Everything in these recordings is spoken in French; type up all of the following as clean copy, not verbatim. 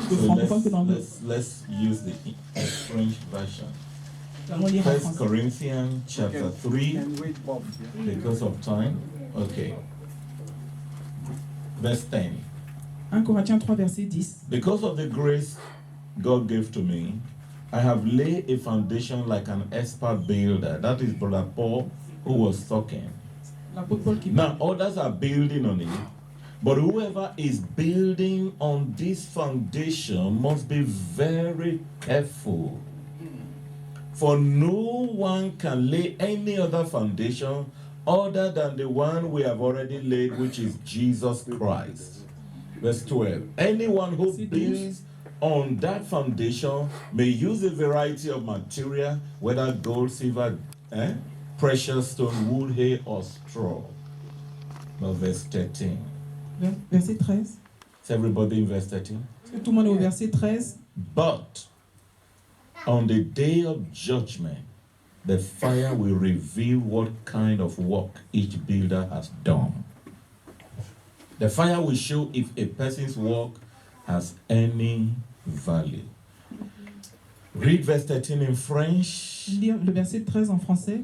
le francophone que dans le... Let's use the French version. Nous allons lire en 1 français. Corinthians chapter 3, because of time. Okay. Verse 10. 1 Corinthiens 3, verset 10. Because of the grace God gave to me, I have laid a foundation like an expert builder. That is Brother Paul who was talking. L'apôtre Paul qui Now, others are building on it, but whoever is building on this foundation must be very careful. For no one can lay any other foundation other than the one we have already laid, which is Jesus Christ. Verse 12. Anyone who builds on that foundation may use a variety of material, whether gold, silver, precious stone, wood, hay, or straw. Now, verse 13. Verset 13. Is everybody in verse 13? Est-ce que tout le monde est au verset 13? But on the day of judgment, the fire will reveal what kind of work each builder has done. The fire will show if a person's work has any value. Read verse 13 in French. Lire le verset 13 en français.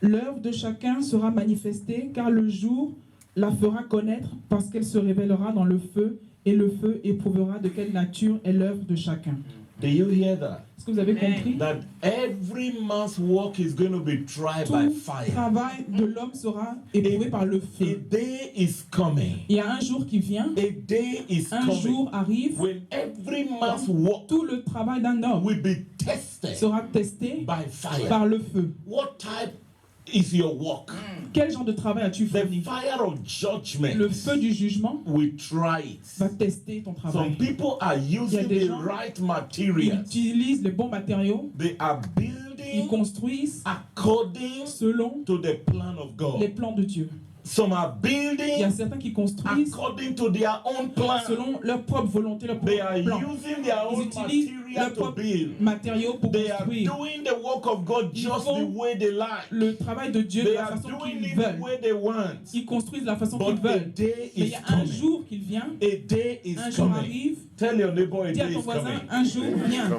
L'œuvre de chacun sera manifestée, car le jour la fera connaître, parce qu'elle se révélera dans le feu, et le feu éprouvera de quelle nature est l'œuvre de chacun. Do you hear that? Est-ce que vous avez compris? That every man's work is going to be tried by Tout fire. travail de l'homme sera éprouvé par le A feu. day is coming. Il y a un jour qui vient, A day is un coming jour arrive, when every man's work tout le travail d'un homme will be tested sera testé by fire. par le feu. What type is your work? Quel genre de travail as-tu The fourni? fire of judgment Le feu du jugement will try va it. tester ton Some travail. people are using des the gens right Ils materials. utilisent les bons matériaux, They are ils building construisent according selon to the plan of les God. plans de Dieu. Some are Il y a building certains qui construisent according to their own plan. selon leur propre volonté, leur They propre are plan. using their Ils own utilisent material leur to propre build. matériaux pour They are construire doing the work of God Ils just font the way they like. le travail de Dieu de They la are façon doing qu'ils it the veulent. way they want. Ils construisent de la façon qu'ils But a veulent. day Mais il is y a un coming. jour qu'il vient, A day is un jour coming. arrive, Tell your neighbor a dis à day ton is voisin, coming. un jour vient.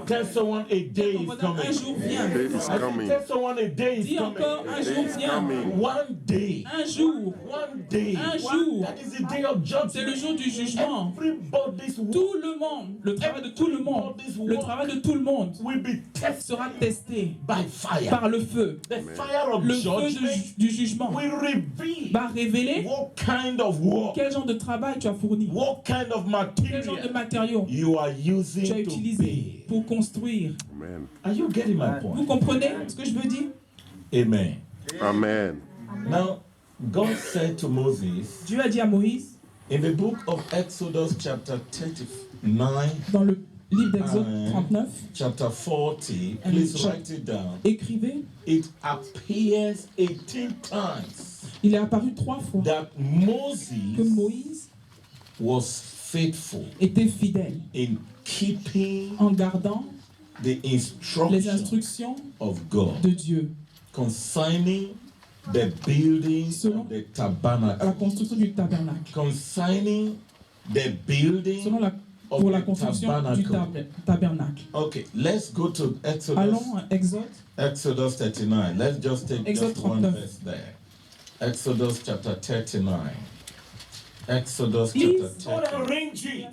Tell someone a Dis à day ton is voisin, un coming. jour vient. I said, tell someone a day is Dis encore, coming. un jour vient. One day. Un jour. One day. Un jour. That is the day of C'est le judgment. jour du jugement. Everybody's work Tout le monde, le travail de tout le monde, le travail de tout le monde will be tested sera testé by fire. par le feu. The fire of Le feu judgment du jugement will reveal va révéler what kind of work, quel genre de travail tu as fourni, what kind of quel genre de material matériaux you are tu as using to utilisé build. pour construire. Are you getting my Vous point? comprenez ce que je veux dire? Amen. Amen. Now, God said to Moses Dieu a dit à Moïse, in the book of Exodus, chapter 39, dans le livre d'Exode Amen. 39, chapter 40, And please chap- write it down. écrivez, It appears 18 times il est apparu 3 fois that que Moses Moïse was faithful était fidèle in keeping en gardant the les instructions instructions of God de Dieu concerning the building Selon of the à la tabernacle, construction du tabernacle. concerning the building Selon la, pour la of the construction du tabernacle. tabernacle. Okay, let's go to Exodus, Allons à Exode, Exodus 39. Let's just take Exode just one 39. verse there. Exodus chapter 39. Exodus Please, chapter 39.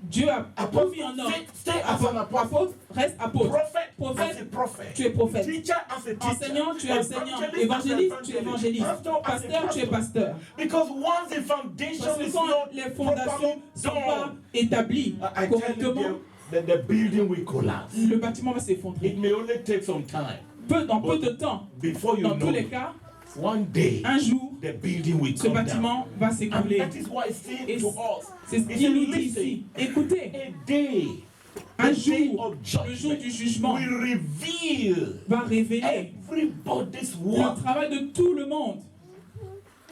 Dieu a promis un homme. Stay as an apostle. Apôtre, reste apôtre. Prophet as a Prophète, prophet. tu es prophète. Teacher as a teacher. Enseignant, tu es enseignant. Évangéliste, tu es évangéliste. Pasteur, tu es pasteur. Because once the foundation Parce que is quand not les fondations ne sont pas done, établies I tell correctement, you, the building will collapse. le bâtiment va s'effondrer. It may only take some time. Dans peu de temps, Before you dans know tous les it, cas, one day un jour, the building will ce come down. bâtiment va And s'écrouler. that is why it's saying Et to us, c'est ce he qu'il said, nous dit listen, ici. Écoutez, a day, un the day jour, of le jour judgment du jugement will reveal va révéler everybody's le work. travail de tout le monde.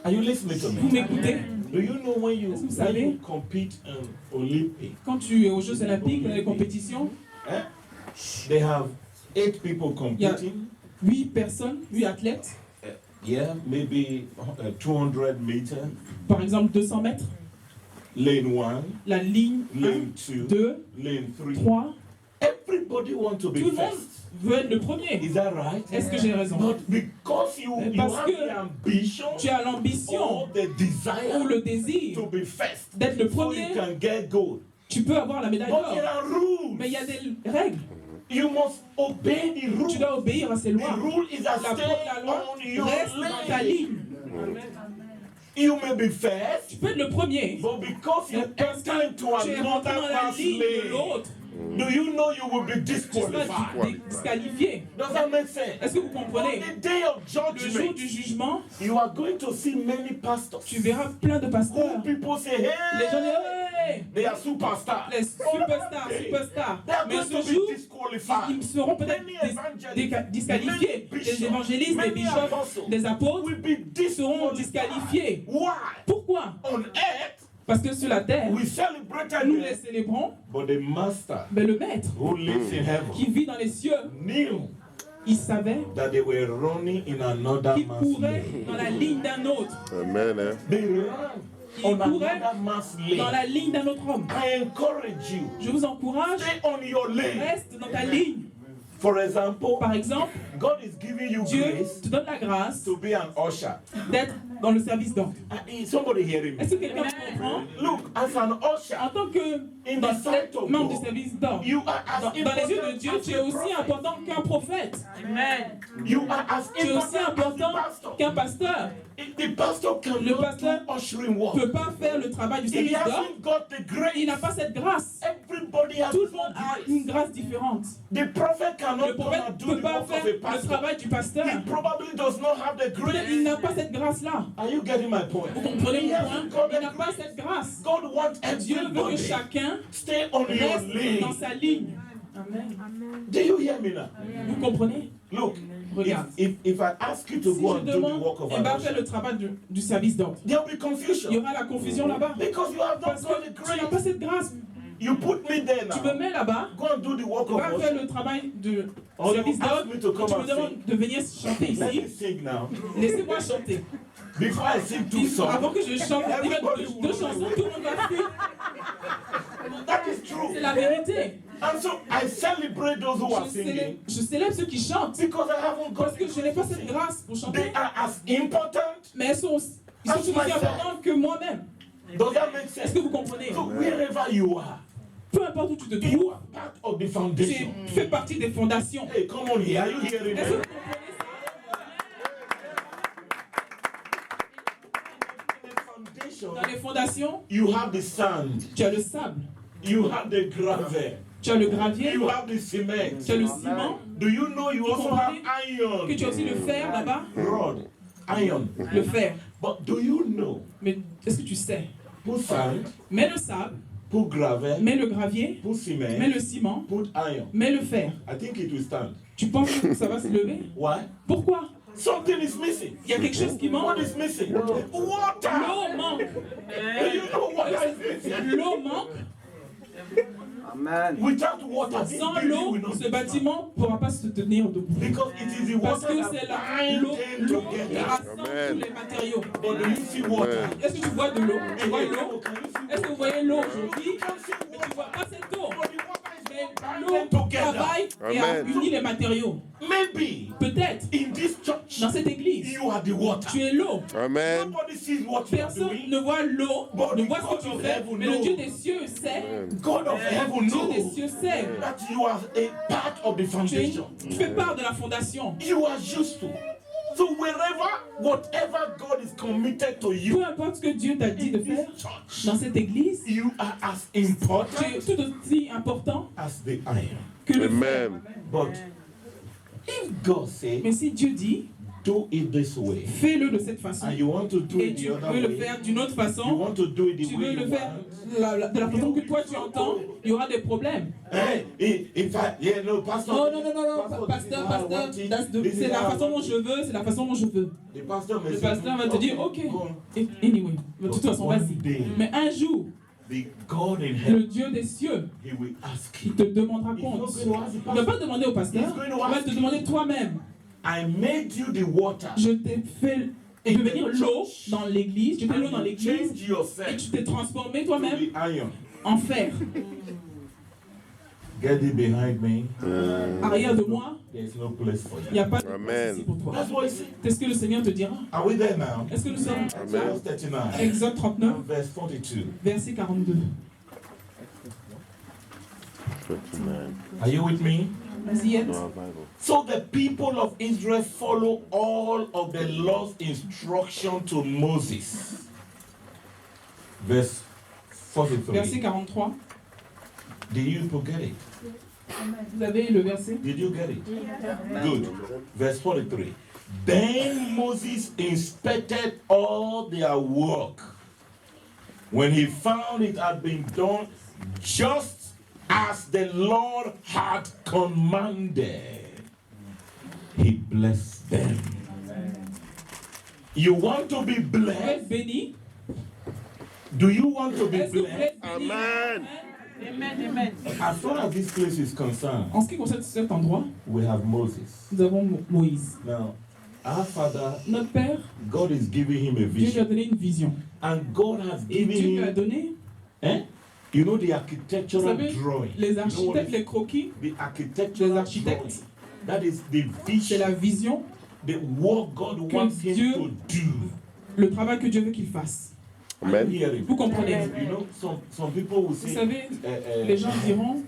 Are you listening to Vous me? m'écoutez? Do you know when you, Est-ce que vous when savez? you compete in Olympics, Quand tu es aux Jeux Olympiques, dans les compétitions, eh, they have 8 people il y a competing. 8 personnes, 8 athlètes, Yeah, maybe 200 meters. par exemple 200 mètres. lane 1, la ligne lane 1, 2, 2, lane 3. 3. Everybody wants to be Tout le monde first. veut être le premier. Is that right? Est-ce que j'ai raison? But because you Parce have que the ambition tu as l'ambition or the desire ou le désir to be first, d'être le so you premier, can get gold. tu peux avoir la médaille But there d'or. are rules. Mais il y a des règles. You must obey the rules. Tu dois obéir à ces The lois. rule is that La stay loi on your reste dans ta lane. ligne. You may be Tu first, peux être le premier. but because you Mais parce enter into que tu es rentré another dans la man's ligne de lane, l'autre, do you know you will be tu seras disqualified? disqualifié. Does that make sense? Est-ce que vous On comprenez? the day of Le jour judgment, du jugement, you are going to see many pastors tu verras plein de who pasteurs. people say, Les gens hey, disent, hey, they are superstars. les superstars, They superstars. are Mais going ce to jour, be disqualified. ils seront peut-être Many evangelists, disqualifiés. many Les bishops, évangélistes, les many bishops, apostles les apôtres will be seront disqualified. disqualifiés. Why? Pourquoi? On earth, Parce que sur la terre, we celebrated nous them, les célébrons, but the master mais le maître who lives in heaven qui vit dans les cieux, knew il savait that they were running in another qu'il man's courait lane. dans la ligne d'un autre. Amen. Eh? They ran Il on courait another man's dans lane. la ligne d'un autre homme. I encourage you, Je vous encourage, stay on your lane. reste dans ta ligne. For example, Par exemple, God is giving you Dieu grace te donne la grâce to be an usher. d'être dans le service d'ordre. Is somebody hearing me? Est-ce que quelqu'un me comprend? Look, as an usher, En tant que in the sight of membre du God, service d'ordre, you are as dans les yeux de important Dieu, as tu es the aussi prophet. important qu'un prophète. You are as Tu es aussi important as the important pastor. qu'un pasteur. The pastor Le cannot pasteur do ushering ne work. peut pas faire le travail du He service d'ordre. hasn't got the Il n'a grace. pas cette grâce. Everybody has Tout le his monde own a grace. une grâce différente. The prophet Le cannot come prophète and ne do peut the pas work of faire a le pastor. travail du pasteur. He probably does not have the Peut-être il grace. n'a pas cette grâce-là. Are you getting my point? Vous comprenez He mon point? hasn't got Il the n'a pas grace. cette grâce. God wants Dieu veut que everybody chacun stay on your reste dans lane. sa ligne. Amen. Do you hear me now? Vous comprenez? Look, Regarde. if I ask you to Si go je and do the demande, work of et an va faire usher, le travail du service d'ordre. there'll be Il y confusion aura la confusion là-bas. because you have not Parce got que the tu n'as pas grace. cette grâce. You put me there Tu me now. mets là-bas, Go and do the work of va faire worship. le travail de Or you service ask d'ordre. me to come Tu me and demandes sing. de venir chanter Let me ici. sing now. Laissez-moi chanter. Before I sing two Avant songs. que je chante Everybody deux chansons, tout le monde va fuir. That is true. C'est la vérité. And so I celebrate those who are singing Je célèbre ceux qui chantent. because I haven't Parce got que it. je n'ai pas cette grâce pour chanter. They are as important. Mais ils sont aussi importants que moi-même. Does that make Est-ce sense? que vous comprenez? So wherever you are, Peu importe où tu te you trouves, are part of the tu foundation. fais partie des fondations. Hey, come on here. Are you hearing Est-ce que vous me? comprenez ça? Dans les fondations, You have the sand. tu as le sable, You have the gravel. tu as le gravier, You have the cement. tu as le ciment, Do you know you also have que tu as iron? aussi le fer là-bas, Rod. Iron. le fer. But do you know? Mais est-ce que tu sais? Put sand, Mets le sable, put gravel, mets le gravier, put mets cement, le ciment, put iron. mets le fer. I think it will stand. Tu penses que ça va se lever? Why? Pourquoi? Something is missing. Il y a quelque chose qui What manque. is missing? Water. L'eau manque. Do you know water is missing? L'eau manque. Amen. Without water, this Sans building l'eau, will not ce stand. bâtiment ne pourra pas se tenir debout. Because it is the Parce water que that c'est binds l'eau them l'eau qui together. rassemble Amen. tous les matériaux. But do you see water? Est-ce que tu vois de l'eau? Tu vois l'eau? Can you see Est-ce que vous voyez l'eau aujourd'hui? You can see Mais tu ne vois water. pas cette eau. But the water is Mais what binds l'eau them together. travaille et a Amen. uni les matériaux. Maybe Peut-être, in this church, dans cette église, you are the water. tu es l'eau. Amen. Nobody sees what you are Personne doing. ne voit l'eau, But ne the voit ce God que tu of fais, heaven mais le knows. Dieu des cieux sait. God of heaven Le Dieu des knows cieux sait. that you are a part of the Tu foundation. fais part de la fondation. You are used to. So wherever, whatever God is committed to you Peu importe ce que Dieu t'a dit de in faire this church, dans cette église, you are as tu important es tout aussi important as the iron. que le fer. Amen. But if God says, Mais si Dieu dit, do it this way, fais-le de cette façon, and you want to do et it tu the other veux le way, faire d'une autre you façon, want to do it the tu way veux le you faire want. de la façon que toi tu entends, il y aura des problèmes. Hey, in fact, yeah, no, pastor. Oh non, non, non, non, this is pasteur, how I want pasteur, it. This is c'est la how I façon want dont it. je veux, c'est la façon dont je veux. The pastor may Le say, pasteur va te dire, ok, go on. anyway, de toute façon, vas-y. Mais un jour, The God in heaven, le Dieu des cieux, He will ask il you. te demandera He's compte. not going to ask the Il ne va pastor. pas te demander au pasteur, He's going to il va ask te you. demander toi-même. I made you the water. Je t'ai fait Tu peux venir l'eau dans l'église, tu peux l'eau dans and l'église change et yourself tu t'es transformé to toi-même the iron. en fer. Get it behind me. Arrière de moi, There's no place for il n'y you. a pas de place Amen. ici pour toi. That's what he said. C'est ce que le Seigneur te dira. Are we there now? Est-ce que nous sommes Exodus 39, Exode 39, verse 42. verset 42. Are you with me? Vas-y, Ed. So the people of Israel follow all of the Lord's instruction to Moses. Verse Verset 43. 43. Did you get it? Vous avez le verset? Did you get it? Good. Verse 43. Then Moses inspected all their work. When he found it had been done just as the Lord had commanded, he blessed them. You want to be Vous êtes blessed? bénis. Do you want to be Est-ce que vous blessed? êtes bénis? Amen. As far as this place is concerned, En ce qui concerne cet endroit, we have Moses. nous avons Moïse. Now, our Father, Notre Père, God is giving him a Dieu lui a vision. donné une vision. And God has Et given Dieu lui a him, donné, you know, the vous architectural savez, drawing. les You know what architectes, is- les croquis, the architectural les architectes. drawing. That is the c'est vision, la vision, the work God wants him Dieu- to do. le travail que Dieu veut qu'il fasse. Are you hearing? Vous comprenez? You know, some people will Vous say, savez, les gens diront,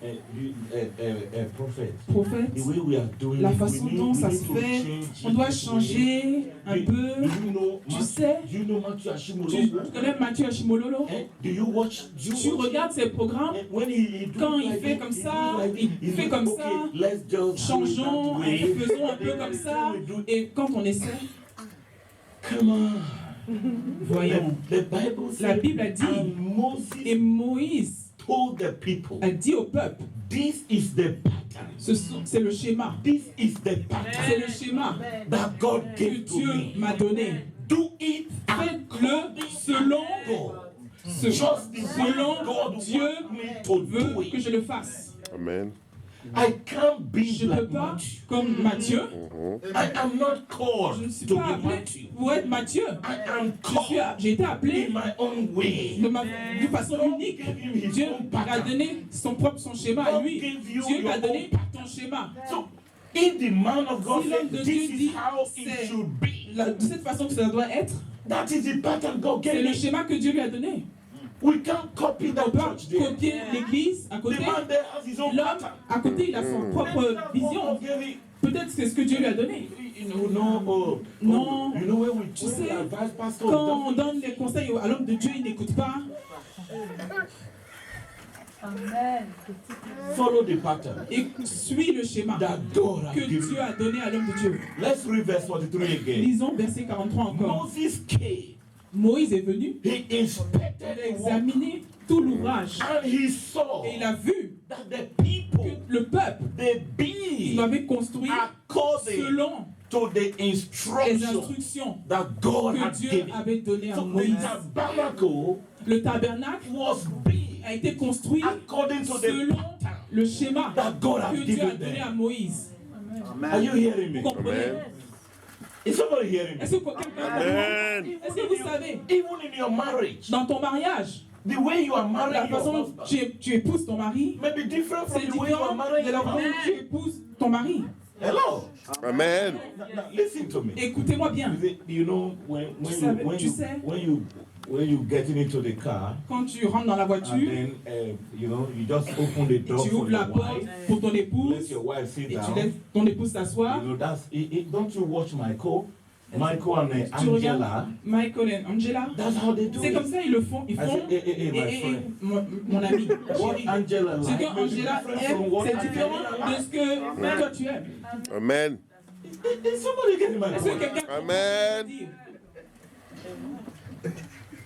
prophet, prophète, the way we are doing la it, façon we need, dont we ça need se to fait, change on it doit this way. changer un peu. Do you know Tu Matthew- sais, do you know Matthew tu Ashimolowo? connais Mathieu Hashimololo? Do you watch? Tu regardes ses programmes, When he do quand it il like fait this, comme he do ça, like this, il he fait do, comme okay, ça, let's just changeons, do it that way. faisons un peu Then comme the ça, thing we do- et quand on essaie, Come on. voyons. The Bible La says, Bible a dit, and et Moses Moïse told the people, a dit au peuple, this is the pattern. c'est le schéma, This is the pattern c'est le schéma that God que gave to Dieu me. m'a donné. Do it Faites-le selon, God. ce- Just the way selon God Dieu wants me to do veut que it. je le fasse. Amen. I can't be Je ne peux like pas, Matthew. comme Matthieu, I am not je called ne suis to pas be appelé Matthew. pour être Matthieu. I am J'ai été called appelé in my own way. de façon unique. Dieu a donné son schéma à lui. Dieu lui a donné ton schéma. So, if the man of God Si l'homme said de this Dieu is dit, how it c'est should be, de cette façon que ça doit être, that is the pattern God c'est gave le me. schéma que Dieu lui a donné. We can't copy On that peut church there. copier l'église à The côté. man there has his own L'homme pattern. à côté, il a son propre vision. God gave it. Peut-être c'est ce que Dieu lui a donné. You know, no, Non. you know when we Tu when we sais, advise pastors, Quand on donne les conseils à l'homme de Dieu, il n'écoute pas. follow the pattern Et suit le schéma that God has que given. Dieu a donné à l'homme de Dieu. Let's read verse 43 again. Lisons verset 43 encore. Moses came, Moïse est venu, he il inspected a the work, examiné tout l'ouvrage and he saw et il a vu that the que people, le peuple, they il be avait construit according selon to the les instruction instructions that God que had Dieu given. avait données à So the Moïse. tabernacle Le tabernacle was built a été construit according to the selon pattern le schéma that God que had Dieu a given donné à them. Moïse. Are you hearing Vous me? comprenez? Amen. Is somebody hearing me? Est-ce que quelqu'un Amen. Est-ce que vous savez, Even in your marriage, dans ton mariage, the way you are la marrying your façon dont husband tu épouses ton mari, may be different from c'est the way you are différent marrying de la your façon dont husband. tu épouses ton mari. Hello. Amen. Now, listen to me. Écoutez-moi bien. You know when you getting into the car Quand tu rentres dans la and voiture, then you just open the door tu for ouvres la your porte wife, pour ton let épouse your wife sit et tu down. laisses ton épouse s'asseoir. You know don't you watch Michael and Tu regardes Angela? Michael et Angela. That's how they do C'est comme it. ça, ils le font. Ils I font. said, hey, my friend. Mon ami, What chérie, Angela ce like que may be Angela different aime, from what c'est Angela différent de like. ce que toi tu aimes. Amen. Is somebody getting my Est-ce que point? quelqu'un Amen. dire?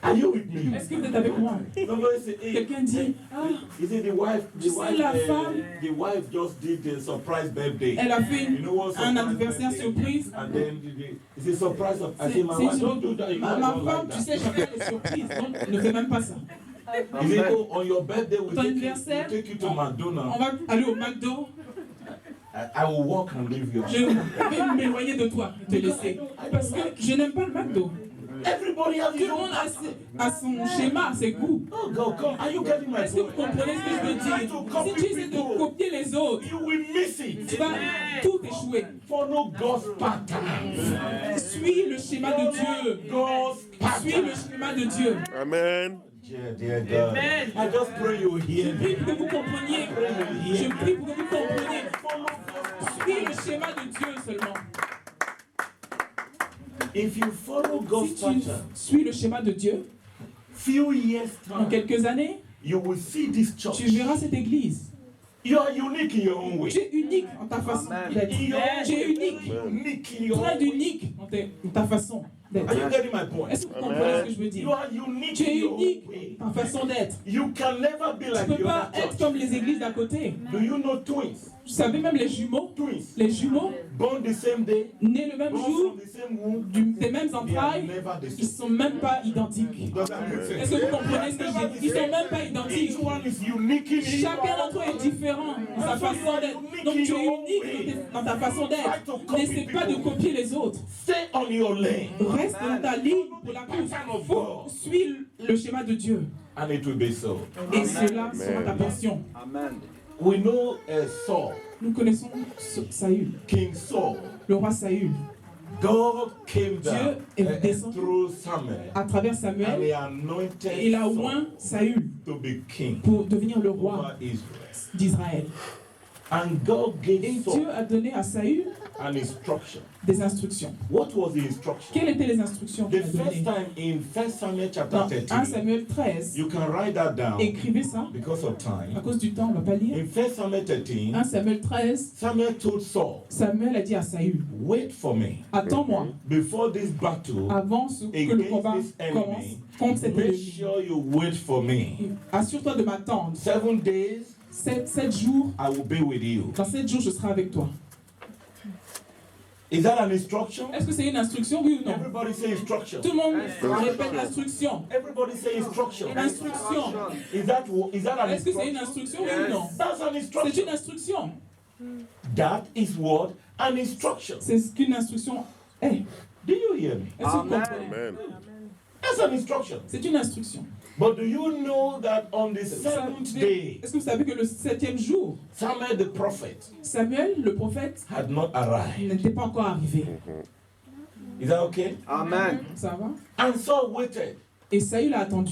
Are you with me? Est-ce que vous êtes avec moi? Somebody say, hey, Quelqu'un dit, ah, you see the wife, Tu sais, la femme- the wife just did a surprise birthday. elle a fait You know what un surprise anniversaire birthday? surprise. And then it's a surprise of. I C'est- say, my c'est wife, une- don't do that. You Ma guys don't femme, like tu sais, that. je fais des surprises, donc ne fais même pas ça. You say, oh, on your birthday, Ton anniversaire, we take you to on McDonald's. va aller au McDo. I will walk and leave you. Je vais m'éloigner de toi et te laisser. Parce que je n'aime pas le McDo. Everybody has Tout his le own monde pattern. a son schéma, ses goûts. Oh God, come. Are you getting my Est-ce que vous point? comprenez ce que je veux dire? Si tu essaies de copier les autres, You will miss it. tu vas tout échouer. Follow God's pattern. Suis le schéma de Dieu. God's Suis pattern. le schéma de Dieu. Amen. Dear God. I just pray you hear Je me. prie pour que vous compreniez. Je prie pour que vous compreniez. Suis le schéma de Dieu seulement. If you follow God's Si tu pattern, suis le schéma de Dieu, few years en time, quelques années, you will see this church. tu verras cette église. You are unique in your own way. Tu es unique en ta façon d'être. Tu es unique. Unique in your Très own way. unique en ta façon d'être. Are you getting my point? Est-ce que vous comprenez ce que je veux You dire? are unique Tu in es your own unique way. en ta façon d'être. You can never be Tu like ne the peux pas other être church. comme les églises d'à côté. Do you know twins? Vous savez même les jumeaux, Born the same day, nés le même born jour, from the same womb, des mêmes they are entrailles, never the ils same. sont même pas identiques. Does that make Est-ce sense? que vous comprenez ce que je dis? Ils sont même pas identiques. Each one is unique in his Chacun own d'entre eux est way. différent dans sa façon d'être. Donc tu es unique dans ta façon d'être. N'essaie pas de copier les autres. Stay on your lane, Reste dans ta ligne pour la course. Faut suivre le schéma de Dieu. and it will be so. Et cela sera ta portion. We know Saul, Nous connaissons Saül, King Saul. le roi Saül. God came down Dieu est descendu through Samuel, à travers and Samuel he anointed et il a Saul oint Saül to be king pour devenir le roi over Israel. d'Israël. And God Et gave Dieu Saul a donné à Saül an instruction. des instructions. What was the instruction? Quelles étaient les instructions The qu'il a first données? time in 1 Samuel chapter Dans 1 13, Samuel 13, you can write that down écrivez ça. because of À time. cause du temps, on ne va pas lire. In 1 Samuel 13, 1 Samuel 13, Samuel told Saul, Samuel a dit à Saül, wait for me. attends-moi, Before this battle, avant que le combat commence contre cet make ennemi. sure you wait for me. Assure-toi de m'attendre. 7 days, 7 jours, I will be with you. dans 7 jours, je serai avec toi. Is that an instruction? Est-ce que c'est une instruction, oui ou non? Everybody say instruction. Tout le monde répète l'instruction. Everybody say instruction. Instruction. Is that an Est-ce que c'est une instruction? instruction, oui ou non? That's an C'est instruction. une instruction. That is what an instruction. C'est ce qu'une instruction est. Do you hear me? Est-ce que vous comprenez? Amen. That's an instruction. C'est une instruction. But do you know that on the 7th day, Est-ce que vous savez que le 7e jour, Samuel the prophet Samuel, le prophète, had not arrived? n'était pas encore arrivé? Is that okay? Amen. Ça va? And Saul waited. Et Saül a attendu.